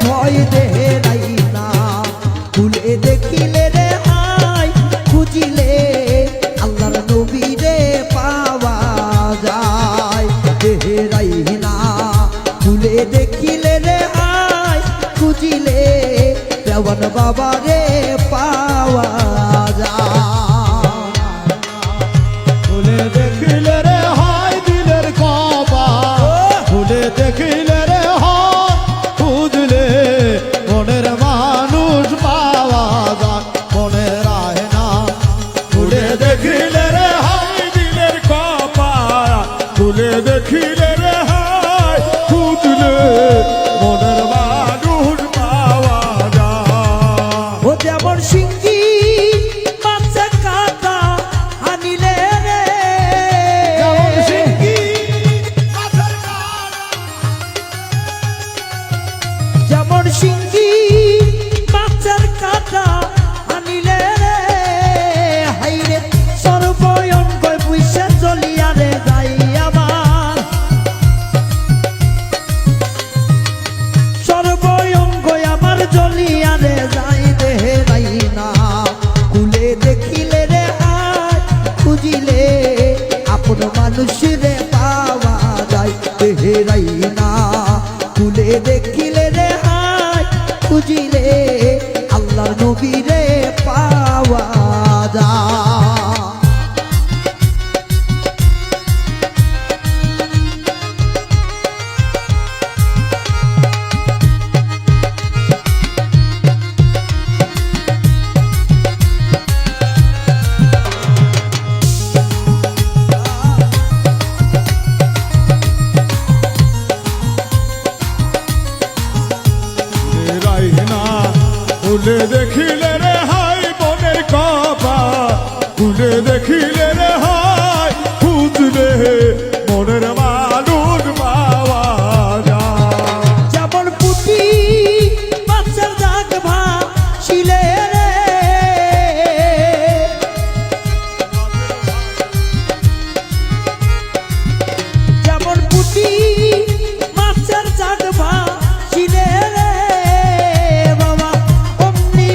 ভয় দেহেরাই না, খুলে দেখিলে রে হাই খুঁজিলে আল্লাহর নবীরে পাওয়া যায়। দেহেরাই না, খুলে দেখিলে রে হাই খুঁজিলে দেওয়ান বাবারে পাওয়া যায়। খুলে দেখিলে রে হয় দিলের কবা, খুলে দেখিলে রে হয় খুঁজলে মনের মানুষ পাওয়া যায়। মনে রায় না খুলে দেখিলে রে হয় দিলের কবা, খুলে দেখিলে রে হয় খুঁজলে মনের মানুষ পাওয়া যায়। ও যেমন সিংহি মাছে কাটা আনিলে রে, যেমন সিংহি যেমন সিংহি মাছের কাটা আনিলে রে, হাইরে সর্বয়ঙ্গ বুঝে চলিয়া রে যাই আমার, সর্বয়ঙ্গ আমার জ্বলিয়া রে যাই। দেহেরাই না, খুলে দেখিলে রে হায় খুঁজিলে আপন মানুষরে পাওয়া যায়। দেহেরাই না, খুলে দেখিলে রে হায় খুঁজিলে আল্লাহর নবীরে পাওয়া যায়। খুলে দেখিলে রে হাই মনের কবা, খুলে দেখিলে রে হাই খুঁজলে মনের মানুষ পাওয়া যায়। যেমন পুঁটি মাছের দাগ ভাসিলে রে, যেমন পুঁটি মাছের দাগ ভাসিলে রে বাবা, অমনি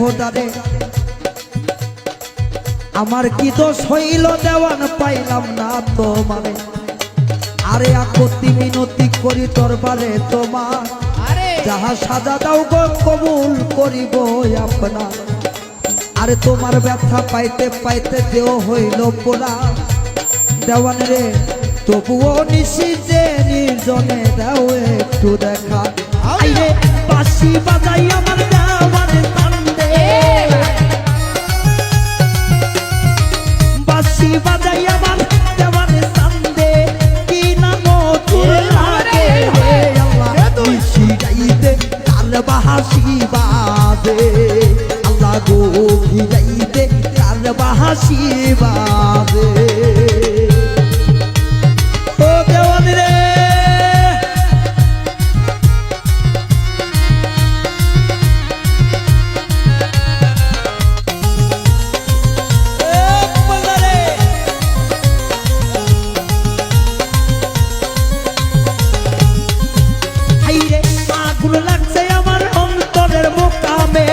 খোদারে আমার কি দোষ হইল দেওয়ান পাইলাম না তোমারে আরে আকতি মিনতি করি দরবারে তোমার যাহা সাজা দাও গো কবুল করিব আপনার আরে তোমার ব্যথা পাইতে পাইতে দেও হইল পোড়া দেওয়ান রে তবুও নিশিতে নির্জনে দাও একটু দেখা আইরে বাঁশি বাজাই আমার দেওয়ান কান্দে বাঁশি বাজাই আমার দেওয়ান কান্দে কি নাম তোর লাগে হে আল্লাহ নিশি যাইতে কাল বাহাসি বাজে আল্লাহ গো যাইতে কাল বাহাসি বাজে ও দেওয়ান রে আগুন লাগছে আমার অন্তরের মোকামে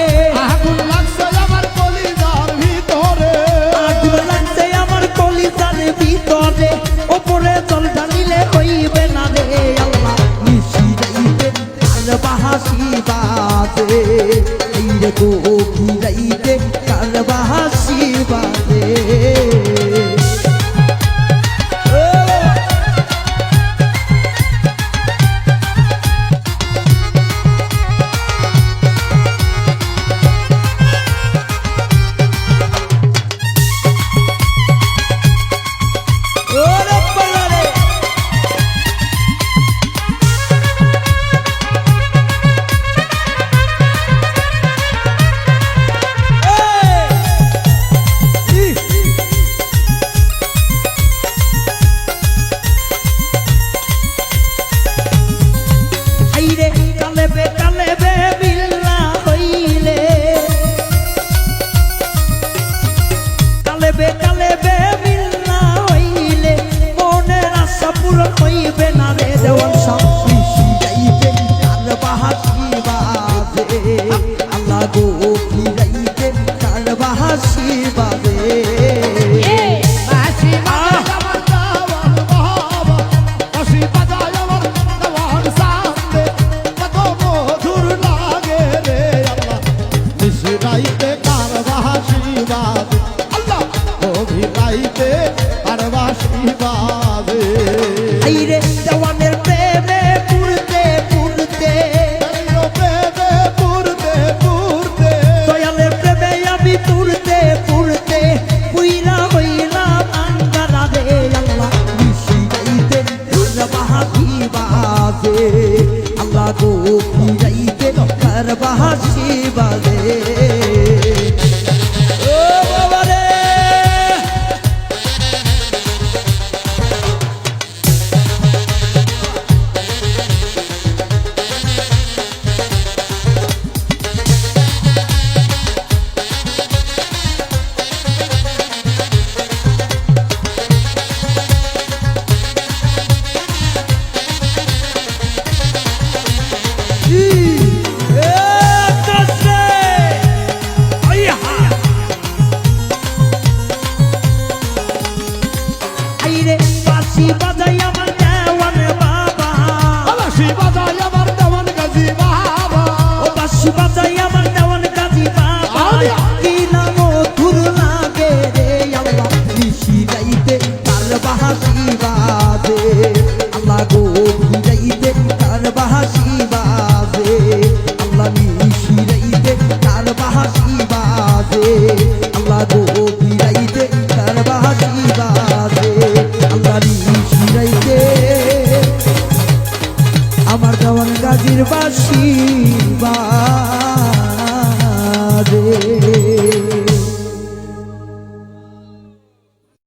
আগুন লাগছে আমার কলিজার ভিতরে আগুন লাগছে আমার কলিজার ভিতরে ওপরে জল ঢালিলে হইবে না রে আল্লাহ নিশি যাইতে কাল বাহাসি বাজে এই রে গো যাইতে কাল বাহাসি বাজে হইবে না রে দেওয়ান সামনে যাইতে কাল বাহাসি বাজে আল্লাহ গো যাইতে কাল বাহাসি বাজে বাঁশি বাজায় আমার দেওয়ান বাবা বাঁশি বাজায় আমার দেওয়ান সামনে কত মধুর লাগে রে আল্লাহ নিশি রাইতে কার বাঁশি বাজে আল্লাহ গভীর রাইতে কার বাঁশি বাজে আইরে দেওয়ানের প্রেমে পুরতে পুরতে প্রেমে পুরতে পুরতে দয়ালের প্রেমে আমি পুরতে পুরতে পুইরা হইলাম আঙ্গারা রে আল্লাহ নিশি যাইতে কাল বাহাসি বাজে আল্লাহ গো যাইতে কাল বাহাসি বাজে ও বাবা রে বাঁশি বাজাই আমার দেওয়ান বাবা বাঁশি বাজায় আমার দেওয়ান গাজী বাবা ও বাঁশি বাজাই আমার দেওয়ান গাজী বাবা কি নাম ধুর লাগে রে আল্লাহ নিশি যাইতে কাল বাহাসি বাজে আল্লাহ গো যাইতে কাল বাহাসি বাজে আল্লাহ নিশি যাইতে কাল বাহাসি বাজে আল্লাহ গো যাইতে কাল বাহাসি বাজে আল্লাহ নিশি যাইতে আমার দেওয়ান গাজীর বাঁশি বা